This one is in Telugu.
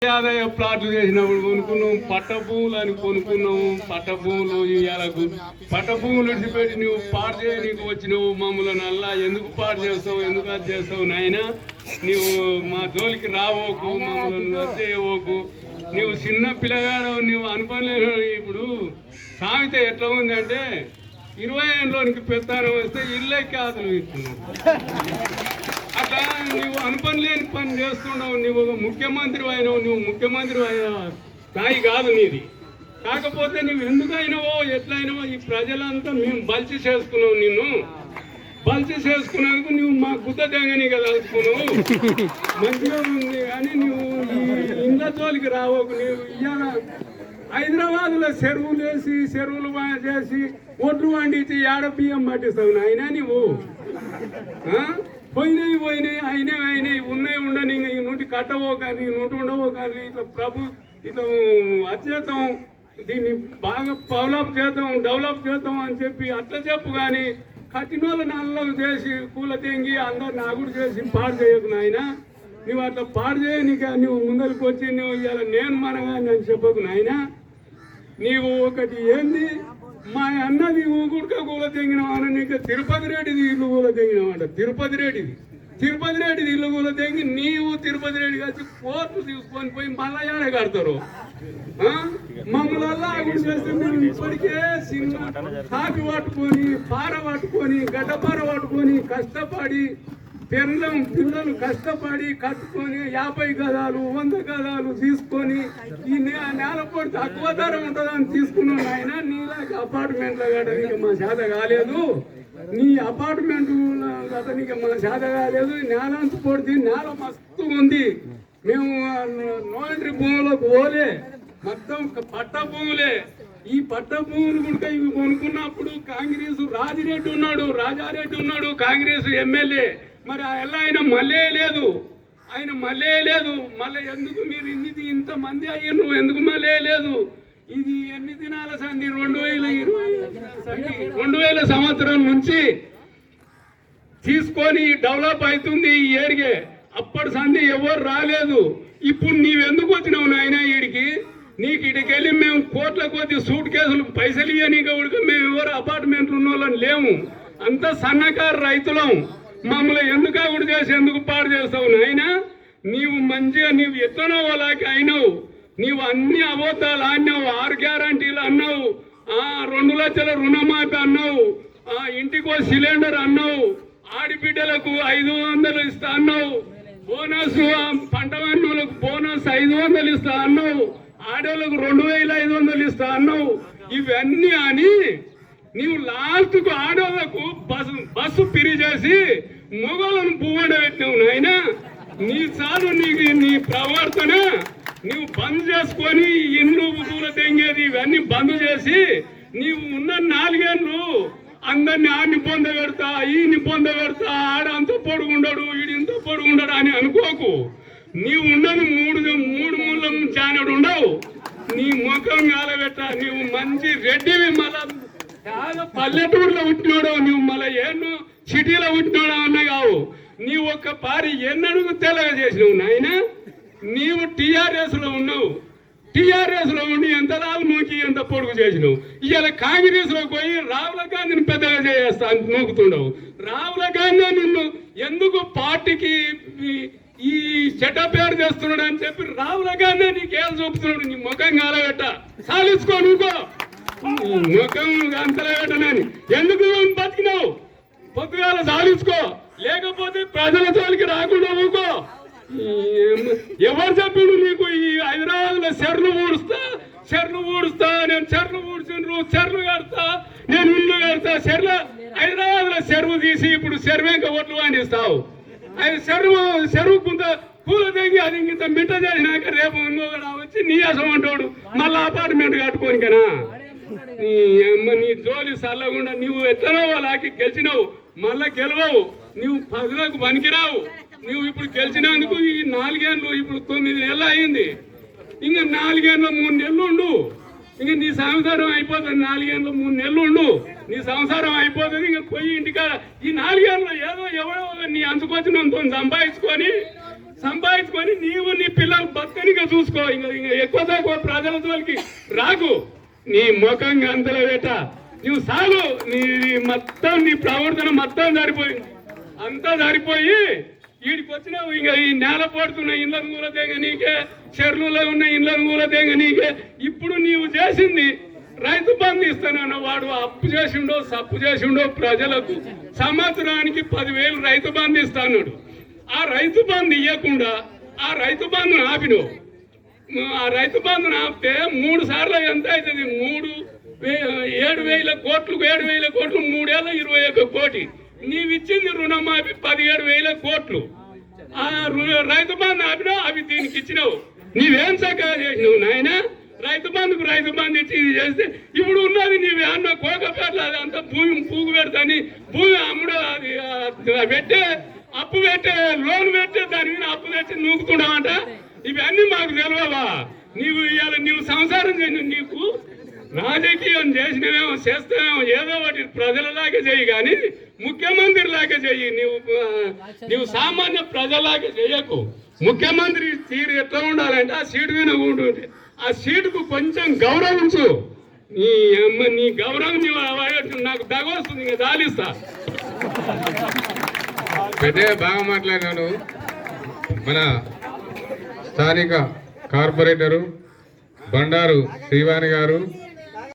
ఆదాయ ప్లాట్లు చేసినప్పుడు కొనుక్కున్నాం, పట్ట భూములు అని కొనుక్కున్నాము. పట్ట భూములు ఇవాళకు పట్ట భూములు విడిచిపెట్టి నువ్వు పాడు చేయనీకు వచ్చినావు. మమ్మల్ని అల్లా ఎందుకు పాడు చేస్తావు, ఎందుకు అది చేస్తావు నాయన? నువ్వు మా జోలికి రావోకు, మమ్మల్ని వచ్చేయవోకు. నువ్వు చిన్న పిల్లగాడు, నువ్వు అనుకోలేదు. ఇప్పుడు సామెత ఎట్లా ఉందంటే 20 ఏళ్ళలోనికి పెత్తానం వస్తే ఇల్లే కాదులు ఇస్తున్నావు. అట్లా నువ్వు అనుపని లేని పని చేస్తున్నావు. నువ్వు ముఖ్యమంత్రి అయినావు, నువ్వు ముఖ్యమంత్రి అయిన స్థాయి కాదు నీది. కాకపోతే నువ్వు ఎందుకు అయినావో ఎట్లయినావో ఈ ప్రజలంతా మేము బలిచి చేసుకున్నావు. నిన్ను బలిచి చేసుకున్నందుకు నువ్వు మా గుద్ద తెంగని కదా అనుకున్నావు. మంచిగా ఉంది కానీ నువ్వు ఈ ఇండ్ల జోలికి రావకు. నువ్వు ఇవాళ హైదరాబాద్లో చెరువులు వేసి చెరువులు చేసి ఒడ్లు వండించి ఏడ బియ్యం పట్టిస్తావు నాయన. నువ్వు పోయినాయి అయినాయి ఉన్నాయి ఉండని ఈ నోటి కట్టవో కానీ నోటి ఉండవో కానీ ఇట్లా ఇట్లా అచేద్దాం, దీన్ని బాగా డెవలప్ చేద్దాం అని చెప్పి అట్లా చెప్పు. కానీ కట్టినోళ్ళు నల్లకు చేసి కూల తెంగి అందరు నాగుడు చేసి పాడు చేయకు నాయన. నువ్వు అట్లా పాడు చేయనిక నువ్వు ముందరికి వచ్చి నువ్వు ఇవాళ నేను మనగా అని చెప్పకు నాయన. నీవు ఒకటి ఏంది మా అన్నది ఊగుడుక కూల తెంగినావు నీకు తిరుపతి రెడ్డిది ఇల్లు కూల తెంగినావంట. తిరుపతి రెడ్డిది ఇల్లు కూల తెంగి నీవు తిరుపతి రెడ్డి వచ్చి కోర్టు తీసుకొని పోయి మళ్ళా ఏడ కడతారు. మమ్మల్ని అగుడు చేస్తే మేము ఇప్పటికే చిన్న కాపీ పట్టుకొని పార పట్టుకొని గడ్డపార పట్టుకొని కష్టపడి పిల్లలు కష్టపడి కట్టుకొని 50 గదాలు 100 గదాలు తీసుకొని ఈ నేలపోటు తక్కువ ధర ఉంటుందని తీసుకున్నాను ఆయన. నీలాగా అపార్ట్మెంట్లో కట్టడానికి మా చేత కాలేదు, నీ అపార్ట్మెంట్ కట్టడానికి మా చేత కాలేదు. నేలంత పొడిది నేల మస్తు ఉంది. మేము నోయంట్రీ భూములకు పోలే, మొత్తం పట్ట భూములే. ఈ పట్ట భూములు కూడా ఇవి కొనుక్కున్నప్పుడు కాంగ్రెస్ రాజారెడ్డి ఉన్నాడు కాంగ్రెస్ ఎమ్మెల్యే. మరి ఆయన మళ్ళీ లేదు, మళ్ళీ ఎందుకు మీరు ఇంతమంది అయ్యారు, ఎందుకు మళ్ళీ లేదు? ఇది ఎన్ని దినాల సంధి? 2000 సంవత్సరం నుంచి తీసుకొని డెవలప్ అవుతుంది ఈ ఏడిగే. అప్పటి సంధి ఎవరు రాలేదు. ఇప్పుడు నీవెందుకు వచ్చినావు నాయన ఈడికి? నీకు ఇడికెళ్ళి మేము కోట్ల కొద్ది సూట్ కేసులు పైసలు ఇవ్వనీక ఉడికి మేము ఎవరు అపార్ట్మెంట్లు ఉన్న వాళ్ళని లేము. అంత సన్నకారు రైతులం. మమ్మల్ని ఎందుకు ఆవిడ చేసి ఎందుకు పాడు చేస్తావు నాయన? నీవు మంచిగా నీవు ఎత్తనో వాళ్ళకి అయినావు. నీవు అన్ని అబద్ధాలు ఆడినావు, 6 గ్యారంటీలు అన్నావు, 2 లక్షల రుణమాఫీ అన్నావు, ఇంటికో సిలిండర్ అన్నావు, ఆడిబిడ్డలకు 500 ఇస్తా అన్నావు, బోనస్ పంట వన్నులకు బోనస్ 500 ఇస్తా అన్నావు, ఆడోళ్ళకు 2500 ఇస్తా అన్నావు. ఇవన్నీ అని నీవు లాస్ట్కు ఆడోళ్లకు బస్సు పిరి చేసి మొగలను పువ్వండ పెట్టినావు నాయన. నీ చాలు నీ ప్రవర్తన నీవు బంద్ చేసుకొని ఇండ్లు పూల తెంగేది ఇవన్నీ బంద్ చేసి నీవు ఉన్న 4 ఏళ్ళు అందరినీ ఆడిని పొందబెడతా ఈయన్ని పొందబెడతా, ఆడ అంత పొడుగుండడు ఈడు ఇంత పొడుగుండడు అని అనుకోకు. నీవు ఉన్నది మూడు మూలం జానడు ఉండవు. నీ ముఖం కాలబెట్ట. నీవు మంచి రెడ్డివి, మళ్ళా పల్లెటూరులో పుట్టినాడు. నువ్వు మళ్ళీ ఎన్నో సిటీలో పుట్టినాడు అన్న కావు. నీవు ఒక్క పారి ఎన్నడుగు తెల్లగా చేసినావు నాయన. నీవు టీఆర్ఎస్ లో ఉన్నావు. టీఆర్ఎస్ లో ఉండి ఎంత రావు నూకి ఎంత పొడుగు చేసినావు. ఇవాళ కాంగ్రెస్ లో పోయి రాహుల్ గాంధీని పెద్దగా చేస్తా నూకుతున్నావు. రాహుల్ గాంధీ నిన్ను ఎందుకు పార్టీకి ఈ చెడ్డ పేరు చేస్తున్నాడు అని చెప్పి రాహుల్ గాంధీ నీకేం చూపుతున్నాడు. నీ ముఖం కాలగట్ట సాలించుకో. నువ్వుకో ముఖం అంతలేటనని ఎందుకు బతికినావు? పొద్దుగాల సాధించుకో, లేకపోతే ప్రజల జోలికి రాకుండా ఊకో. ఎవరు చెప్పిండు నీకు ఈ హైదరాబాద్ లో చెర్లు ఊడుస్తా నేను చెర్లు ఊడ్చిండ్రు, చెర్లు కడతా, నేను ఇల్లు కడతా. హైదరాబాద్ లో చెరువు తీసి ఇప్పుడు చెరువేక ఒట్లు పండిస్తావు. అది చెరువు కొంత పూల తెగి అది ఇంత మిట్ట చేసినాక రేపు ఇంకొక వచ్చి నీ అసం అంటాడు మళ్ళీ అపార్ట్మెంట్ కట్టుకోనికనా? నీ జోలి సల్లకుండా నువ్వు ఎత్తనో వాళ్ళకి గెలిచినావు, మళ్ళా గెలవవు. నువ్వు ప్రజలకు పనికిరావు. నువ్వు ఇప్పుడు గెలిచినందుకు ఈ 4 ఏళ్ళు ఇప్పుడు 9 నెలలు అయింది. ఇంకా 4 ఏళ్ళు 3 నెలలు ఉండు. ఇంకా నీ సంసారం అయిపోతుంది. 4 ఏళ్ళు 3 నెలలు ఉండు, నీ సంసారం అయిపోతుంది. ఇంకా పోయి ఇంటికాడ ఈ 4 ఏళ్ళు ఏదో ఎవరో నీ అంచుకొచ్చినంత సంపాదించుకొని సంపాదించుకొని నీవు నీ పిల్లలు బతకనిగా చూసుకో. ఇంకా ఎక్కువ తక్కువ ప్రజల జోలికి రాకు. నీ ముఖం అంతలో వేట నువ్వు చాలు. నీ మొత్తం నీ ప్రవర్తన మొత్తం సరిపోయింది. అంతా సరిపోయి వీడికి వచ్చినావు. ఇంకా ఈ నేల పడుతున్న ఇళ్ళను కూడా తేగ నీకే, చెర్లలో ఉన్న ఇళ్ళను కూడా తేగ నీకే. ఇప్పుడు నీవు చేసింది రైతు బంధు ఇస్తానన్న వాడు అప్పు చేసిండో సప్పు చేసిండో ప్రజలకు సంవత్సరానికి 10,000 రైతు బంధు ఇస్తాడు. ఆ రైతు బంధు ఇవ్వకుండా ఆ రైతు బంధును ఆపినవు. ఆ రైతు బంధును ఆపితే 3 సార్లు ఎంత అవుతుంది? 7,000 కోట్లు. 7,000 కోట్లు 3 ఏళ్ళ 21 కోటి. నీవిచ్చింది రుణమాఫీ 17,000 కోట్లు. ఆ రైతు బంధు ఆపినా అవి దీనికి ఇచ్చినావు. నీవేం చక్కగా చేసినావు నాయన? రైతు బంధు ఇచ్చి ఇది చేస్తే ఇప్పుడు ఉన్నది నీవే అన్న కోకపేటలు అది అంతా భూమి పూగు పెడతాని భూమి అమ్ముడు అది పెట్టే అప్పు పెట్టే లోన్ పెట్టే దాని మీద అప్పు తెచ్చి నూకుతున్నావంట. ఇవన్నీ మాకు తెలియవా? నీవు ఇవాళ నీవు సంసారం చేసి నీకు రాజకీయం చేసినవేమో చేస్తావేమో ఏదో ఒకటి ప్రజలలాగే చెయ్యి, కానీ ముఖ్యమంత్రి లాగే చెయ్యి. నీవు సామాన్య ప్రజలాగే చెయ్యకు. ముఖ్యమంత్రి తీరు ఎట్లా ఉండాలంటే ఆ సీటు మీద ఉంటుంటే ఆ సీటుకు కొంచెం గౌరవించు. నీ గౌరవం నాకు దగ వస్తుంది. ఇంకా దాలిస్తా. పెద్దగా బాగా మాట్లాడినాను. మన స్థానిక కార్పొరేటరు బండారు శ్రీవాణి గారు